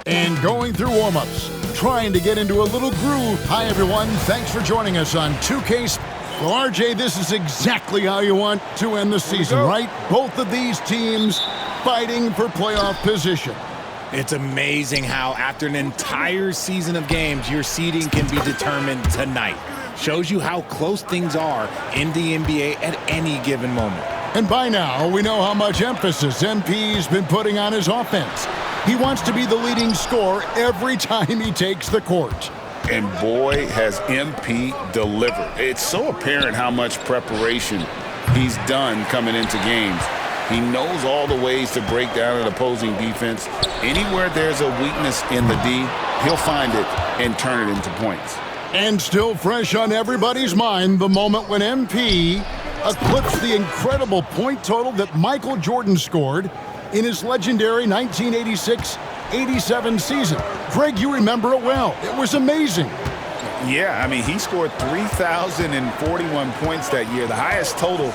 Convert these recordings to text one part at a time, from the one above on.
and going through warm-ups, trying to get into a little groove. Hi, everyone. Thanks for joining us on 2K. Well, RJ, this is exactly how you want to end the season, right? Both of these teams fighting for playoff position. It's amazing how after an entire season of games, your seeding can be determined tonight. Shows you how close things are in the NBA at any given moment. And by now, we know how much emphasis MP's been putting on his offense. He wants to be the leading scorer every time he takes the court. And boy, has MP delivered. It's so apparent how much preparation he's done coming into games. He knows all the ways to break down an opposing defense. Anywhere there's a weakness in the D, he'll find it and turn it into points. And still fresh on everybody's mind, the moment when MP eclipsed the incredible point total that Michael Jordan scored in his legendary 1986-87 season. Greg, you remember it well. It was amazing. Yeah, I mean, he scored 3,041 points that year, the highest total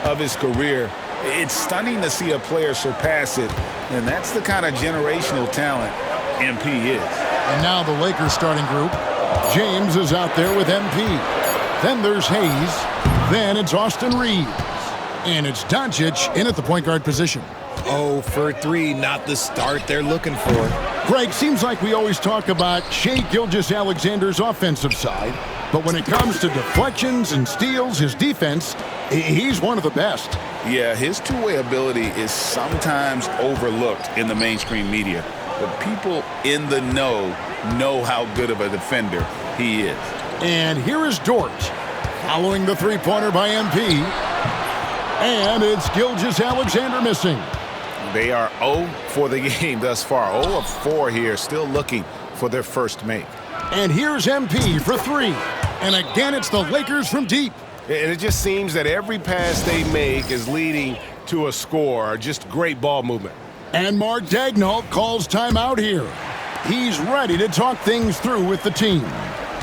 of his career. It's stunning to see a player surpass it, and that's the kind of generational talent MP is. And now the Lakers starting group. James is out there with MP. Then there's Hayes. Then it's Austin Reeves. And it's Doncic in at the point guard position. 0 for 3, not the start they're looking for. Greg, seems like we always talk about Shai Gilgeous-Alexander's offensive side, but when it comes to deflections and steals, his defense, he's one of the best. Yeah, his two-way ability is sometimes overlooked in the mainstream media, but people in the know how good of a defender he is. And here is Dort, following the three-pointer by MP, and it's Gilgeous-Alexander missing. They are 0 for the game thus far. 0 of 4 here, still looking for their first make. And here's MP for 3. And again, it's the Lakers from deep. And it just seems that every pass they make is leading to a score. Just great ball movement. And Mark Daigneault calls timeout here. He's ready to talk things through with the team.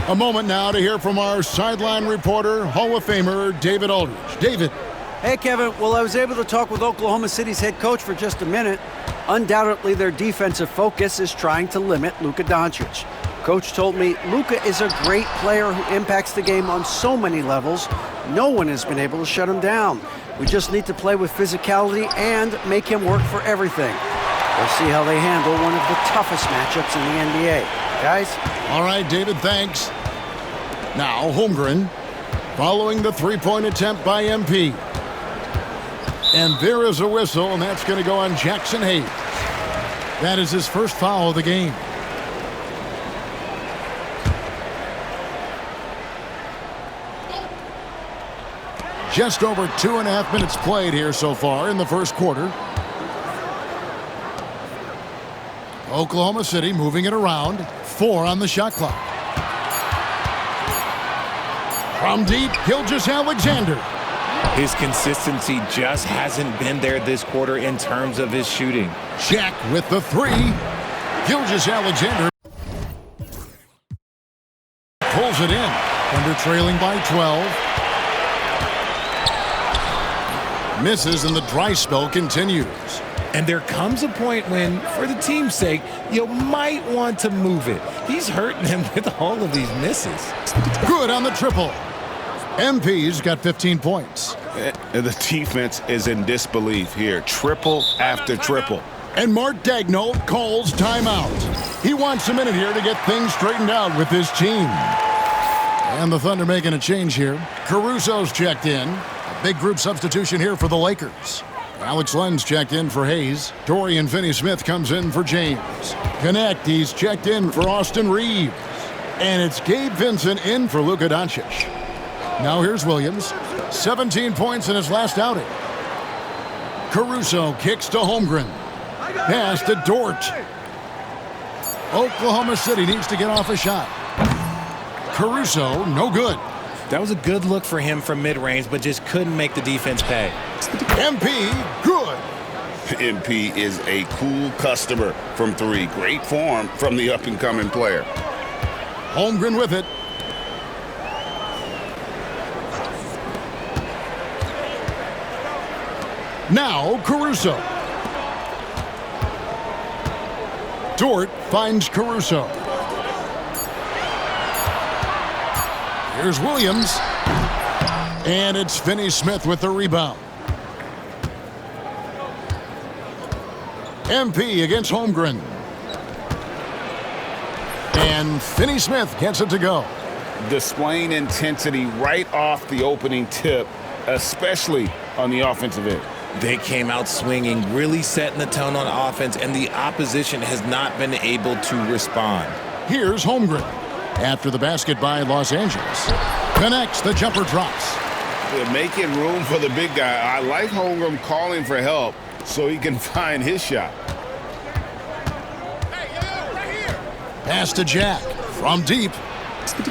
A moment now to hear from our sideline reporter, Hall of Famer David Aldridge. David. Hey, Kevin. Well, I was able to talk with Oklahoma City's head coach for just a minute. Undoubtedly, their defensive focus is trying to limit Luka Doncic. Coach told me Luka is a great player who impacts the game on so many levels. No one has been able to shut him down. We just need to play with physicality and make him work for everything. We'll see how they handle one of the toughest matchups in the NBA. Guys? All right, David, thanks. Now, Holmgren, following the three-point attempt by MP. And there is a whistle, and that's going to go on Jackson Hayes. That is his first foul of the game. Just over 2.5 minutes played here so far in the first quarter. Oklahoma City moving it around. 4 on the shot clock. From deep, Gilgeous-Alexander. His consistency just hasn't been there this quarter in terms of his shooting. Shaq with the 3. Gilgeous-Alexander pulls it in. Thunder trailing by 12. Misses, and the dry spell continues. And there comes a point when, for the team's sake, you might want to move it. He's hurting him with all of these misses. Good on the triple. MP's got 15 points. The defense is in disbelief here. Triple after triple. And Mark Daigneault calls timeout. He wants a minute here to get things straightened out with his team. And the Thunder making a change here. Caruso's checked in. A big group substitution here for the Lakers. Alex Len's checked in for Hayes. Dorian Finney-Smith comes in for James. Connect, he's checked in for Austin Reeves. And it's Gabe Vincent in for Luka Doncic. Now here's Williams. 17 points in his last outing. Caruso kicks to Holmgren. Pass to Dort. Oklahoma City needs to get off a shot. Caruso, no good. That was a good look for him from mid-range, but just couldn't make the defense pay. MP, good. MP is a cool customer from 3. Great form from the up-and-coming player. Holmgren with it. Now Caruso. Dort finds Caruso. Here's Williams. And it's Finney-Smith with the rebound. MP against Holmgren. And Finney-Smith gets it to go. Displaying intensity right off the opening tip, especially on the offensive end. They came out swinging, really setting the tone on offense, and the opposition has not been able to respond. Here's Holmgren. After the basket by Los Angeles. Connects, the jumper drops. They're making room for the big guy. I like Holmgren calling for help so he can find his shot. Pass to Jack from deep.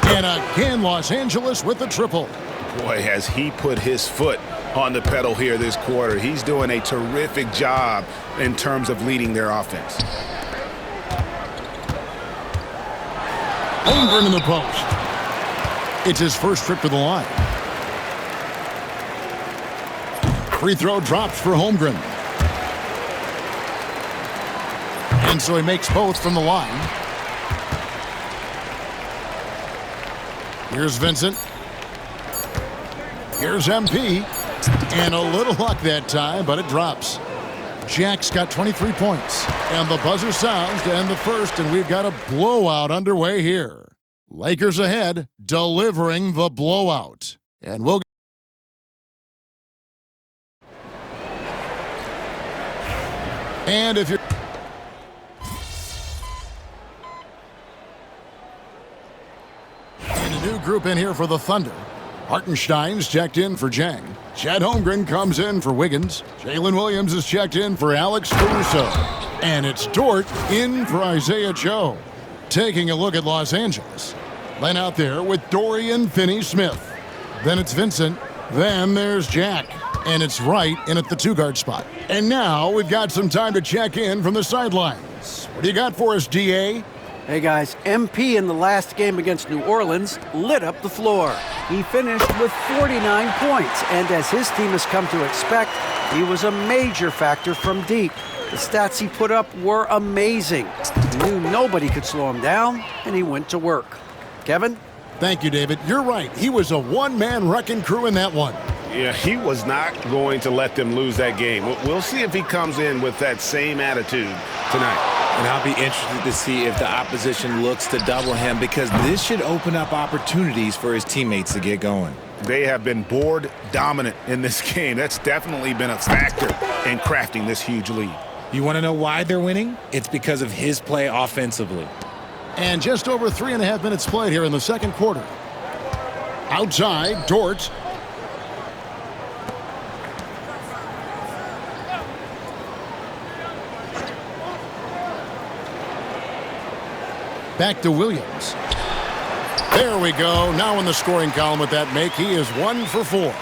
And again, Los Angeles with the triple. Boy, has he put his foot on the pedal here this quarter. He's doing a terrific job in terms of leading their offense. Holmgren in the post. It's his first trip to the line. Free throw drops for Holmgren. And so he makes both from the line. Here's Vincent. Here's MP. And a little luck that time, but it drops. Jack's got 23 points. And the buzzer sounds to end the first, and we've got a blowout underway here. Lakers ahead, delivering the blowout. And we'll and if you're and a new group in here for the Thunder. Hartenstein's checked in for Jang. Chad Holmgren comes in for Wiggins. Jalen Williams is checked in for Alex Caruso. And it's Dort in for Isaiah Joe. Taking a look at Los Angeles. Len out there with Dorian Finney-Smith. Then it's Vincent. Then there's Jack. And it's Wright in at the two-guard spot. And now we've got some time to check in from the sidelines. What do you got for us, DA? Hey guys, MP in the last game against New Orleans lit up the floor. He finished with 49 points, and as his team has come to expect, he was a major factor from deep. The stats he put up were amazing. He knew nobody could slow him down, and he went to work. Kevin? Thank you, David. You're right. He was a one-man wrecking crew in that one. Yeah, he was not going to let them lose that game. We'll see if he comes in with that same attitude tonight. And I'll be interested to see if the opposition looks to double him, because this should open up opportunities for his teammates to get going. They have been board dominant in this game. That's definitely been a factor in crafting this huge lead. You want to know why they're winning? It's because of his play offensively. And just over 3.5 minutes played here in the second quarter. Outside, Dort. Back to Williams. There we go. Now in the scoring column with that make, he is 1 for 4.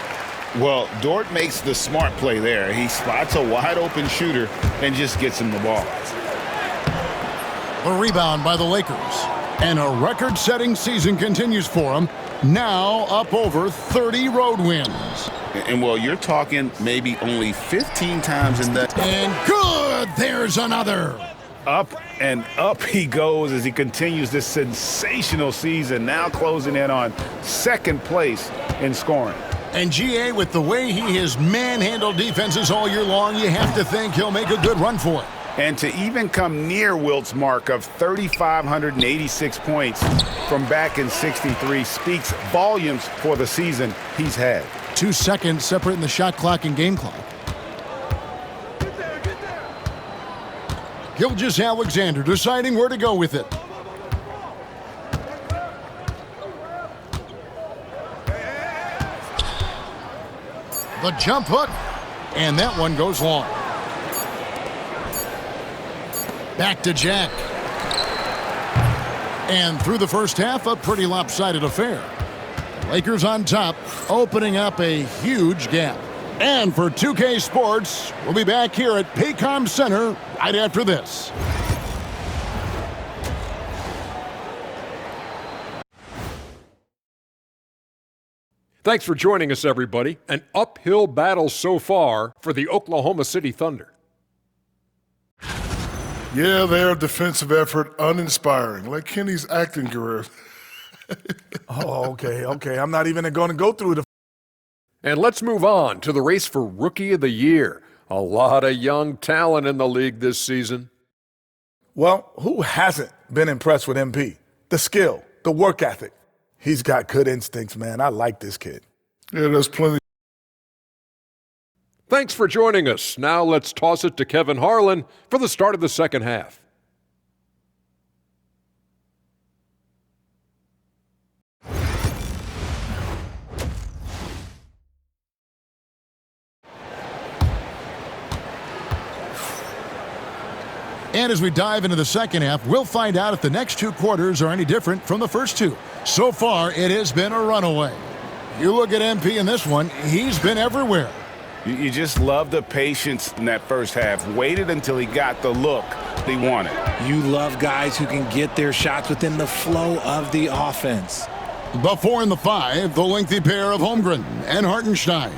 Well, Dort makes the smart play there. He spots a wide-open shooter and just gets him the ball. The rebound by the Lakers. And a record-setting season continues for them. Now up over 30 road wins. And, well, you're talking maybe only 15 times in that. And good! There's another. Up and up he goes as he continues this sensational season, now closing in on second place in scoring. And GA, with the way he has manhandled defenses all year long, you have to think he'll make a good run for it. And to even come near Wilt's mark of 3,586 points from back in '63 speaks volumes for the season he's had. 2 seconds separating the shot clock and game clock. Gilgeous-Alexander deciding where to go with it. The jump hook, and that one goes long. Back to Jack. And through the first half, a pretty lopsided affair. Lakers on top, opening up a huge gap. And for 2K Sports, we'll be back here at Paycom Center right after this. Thanks for joining us, everybody. An uphill battle so far for the Oklahoma City Thunder. Yeah, their defensive effort uninspiring, like Kenny's acting career. Oh, okay. I'm not even going to go through the... And let's move on to the race for Rookie of the Year. A lot of young talent in the league this season. Well, who hasn't been impressed with MP? The skill, the work ethic. He's got good instincts, man. I like this kid. Yeah, there's plenty. Thanks for joining us. Now let's toss it to Kevin Harlan for the start of the second half. And as we dive into the second half, we'll find out if the next two quarters are any different from the first two. So far, it has been a runaway. You look at MP in this one, he's been everywhere. You just love the patience in that first half. Waited until he got the look he wanted. You love guys who can get their shots within the flow of the offense. The 4 and the 5, the lengthy pair of Holmgren and Hartenstein.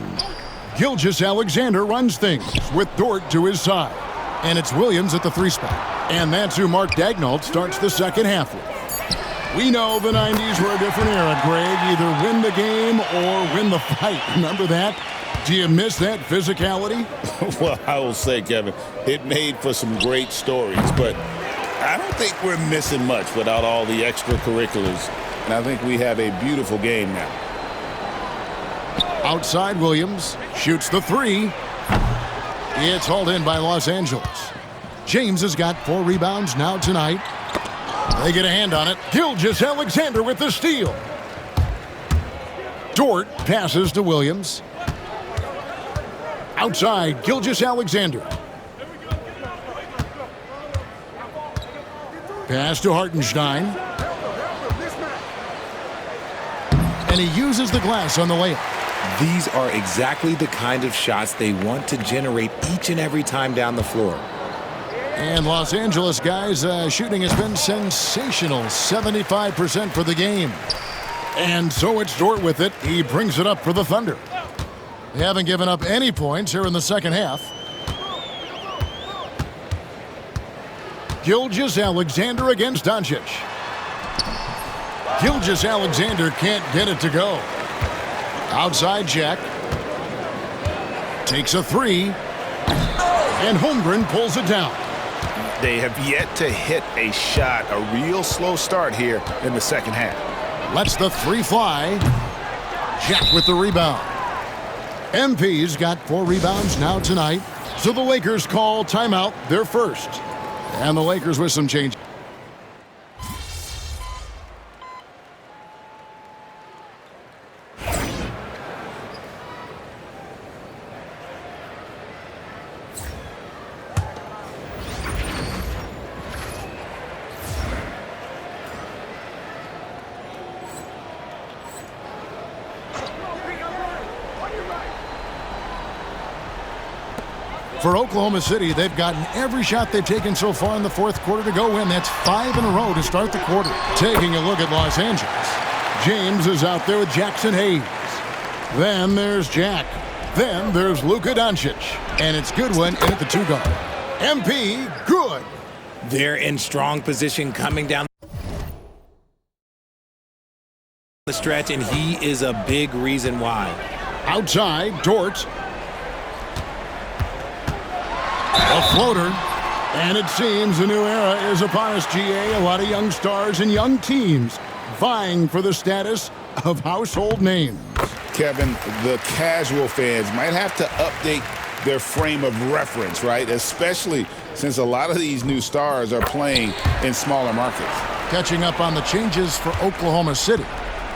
Gilgeous-Alexander runs things with Dort to his side. And it's Williams at the 3 spot. And that's who Mark Daigneault starts the second half with. We know the 90s were a different era, Greg. Either win the game or win the fight. Remember that? Do you miss that physicality? Well, I will say, Kevin, it made for some great stories, but I don't think we're missing much without all the extracurriculars. And I think we have a beautiful game now. Outside, Williams shoots the 3. It's hauled in by Los Angeles. James has got 4 rebounds now tonight. They get a hand on it. Gilgeous-Alexander with the steal. Dort passes to Williams. Outside, Gilgeous-Alexander. Pass to Hartenstein. And he uses the glass on the layup. These are exactly the kind of shots they want to generate each and every time down the floor. And Los Angeles guys, shooting has been sensational. 75% for the game. And so it's Dort with it. He brings it up for the Thunder. They haven't given up any points here in the second half. Gilgeous-Alexander against Doncic. Gilgeous-Alexander can't get it to go. Outside Jack. Takes a 3. And Holmgren pulls it down. They have yet to hit a shot. A real slow start here in the second half. Lets the 3 fly. Jack with the rebound. MP's got 4 rebounds now tonight. So the Lakers call timeout, their first. And the Lakers with some change. For Oklahoma City, they've gotten every shot they've taken so far in the fourth quarter to go in. That's 5 in a row to start the quarter. Taking a look at Los Angeles. James is out there with Jackson Hayes. Then there's Jack. Then there's Luka Doncic. And it's Goodwin in at the 2 guard. MP, good. They're in strong position coming down the stretch, and he is a big reason why. Outside, Dort. A floater. And it seems a new era is upon us, GA. A lot of young stars and young teams vying for the status of household names. Kevin, the casual fans might have to update their frame of reference, right? Especially since a lot of these new stars are playing in smaller markets. Catching up on the changes for Oklahoma City.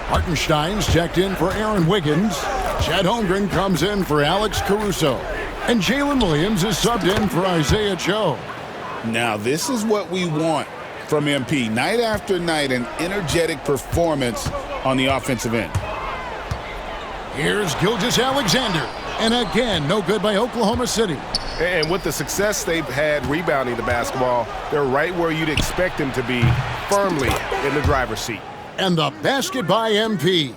Hartenstein's checked in for Aaron Wiggins. Chet Holmgren comes in for Alex Caruso. And Jalen Williams is subbed in for Isaiah Joe. Now, this is what we want from MP. Night after night, an energetic performance on the offensive end. Here's Gilgeous-Alexander. And again, no good by Oklahoma City. And with the success they've had rebounding the basketball, they're right where you'd expect them to be, firmly in the driver's seat. And the basket by MP.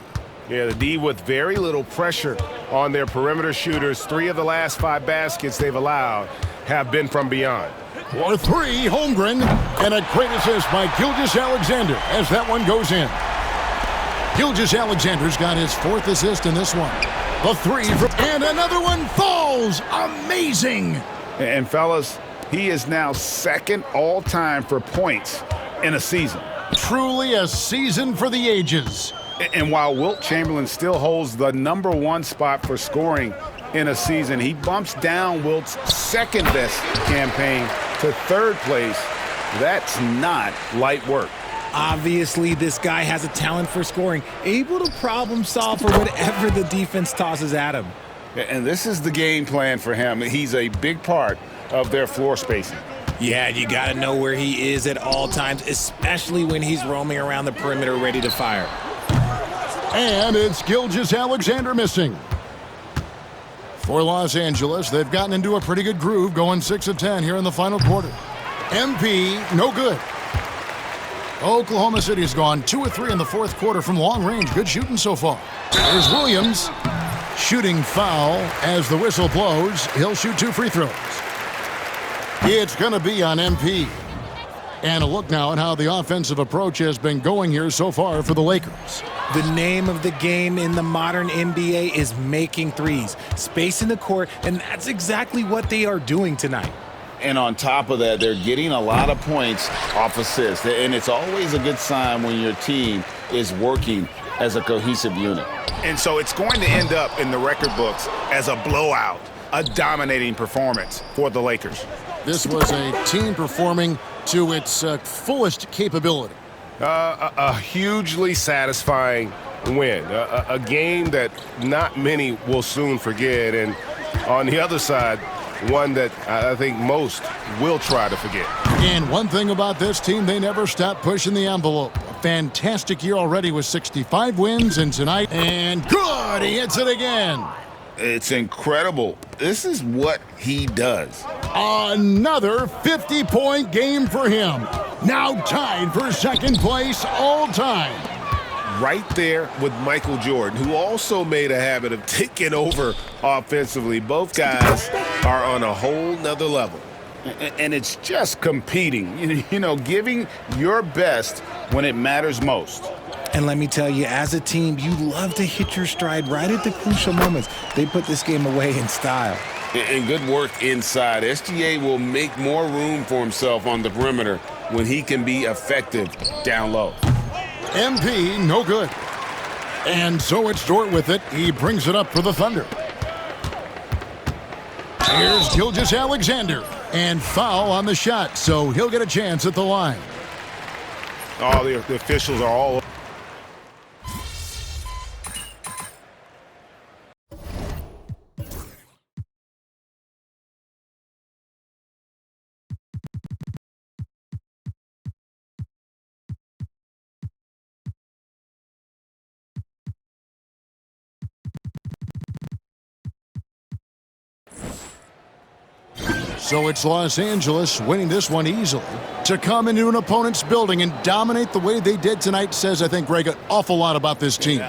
Yeah, the D with very little pressure on their perimeter shooters. 3 of the last 5 baskets they've allowed have been from beyond. for three, Holmgren, and a great assist by Gilgeous-Alexander as that one goes in. Gilgeous-Alexander's got his fourth assist in this one. The three, and another one falls. Amazing. And fellas, he is now second all-time for points in a season. Truly a season for the ages. And while Wilt Chamberlain still holds the #1 spot for scoring in a season, he bumps down Wilt's second best campaign to third place. That's not light work. Obviously, this guy has a talent for scoring, able to problem solve for whatever the defense tosses at him. And this is the game plan for him. He's a big part of their floor spacing. Yeah, you got to know where he is at all times, especially when he's roaming around the perimeter ready to fire. And it's Gilgeous-Alexander missing. For Los Angeles, they've gotten into a pretty good groove, going 6 of 10 here in the final quarter. MP, no good. Oklahoma City has gone 2 of 3 in the fourth quarter from long range. Good shooting so far. There's Williams. Shooting foul as the whistle blows. He'll shoot 2 free throws. It's going to be on MP. And a look now at how the offensive approach has been going here so far for the Lakers. The name of the game in the modern NBA is making threes, spacing the court, and that's exactly what they are doing tonight. And on top of that, they're getting a lot of points off assists. And it's always a good sign when your team is working as a cohesive unit. And so it's going to end up in the record books as a blowout, a dominating performance for the Lakers. This was a team performing to its fullest capability. A hugely satisfying win, a game that not many will soon forget. And on the other side, one that I think most will try to forget. And one thing about this team, they never stop pushing the envelope. A fantastic year already with 65 wins, and tonight, and good, he hits it again. It's incredible. This is what he does. Another 50-point game for him. Now tied for second place all time. Right there with Michael Jordan, who also made a habit of taking over offensively. Both guys are on a whole nother level. And it's just competing, you know, giving your best when it matters most. And let me tell you, as a team, you love to hit your stride right at the crucial moments. They put this game away in style. And good work inside. SGA will make more room for himself on the perimeter when he can be effective down low. MP, no good. And so it's Dort with it. He brings it up for the Thunder. Here's Gilgeous-Alexander. And foul on the shot, so he'll get a chance at the line. Oh, the officials are all... So it's Los Angeles winning this one easily. To come into an opponent's building and dominate the way they did tonight says, I think, Greg, an awful lot about this team.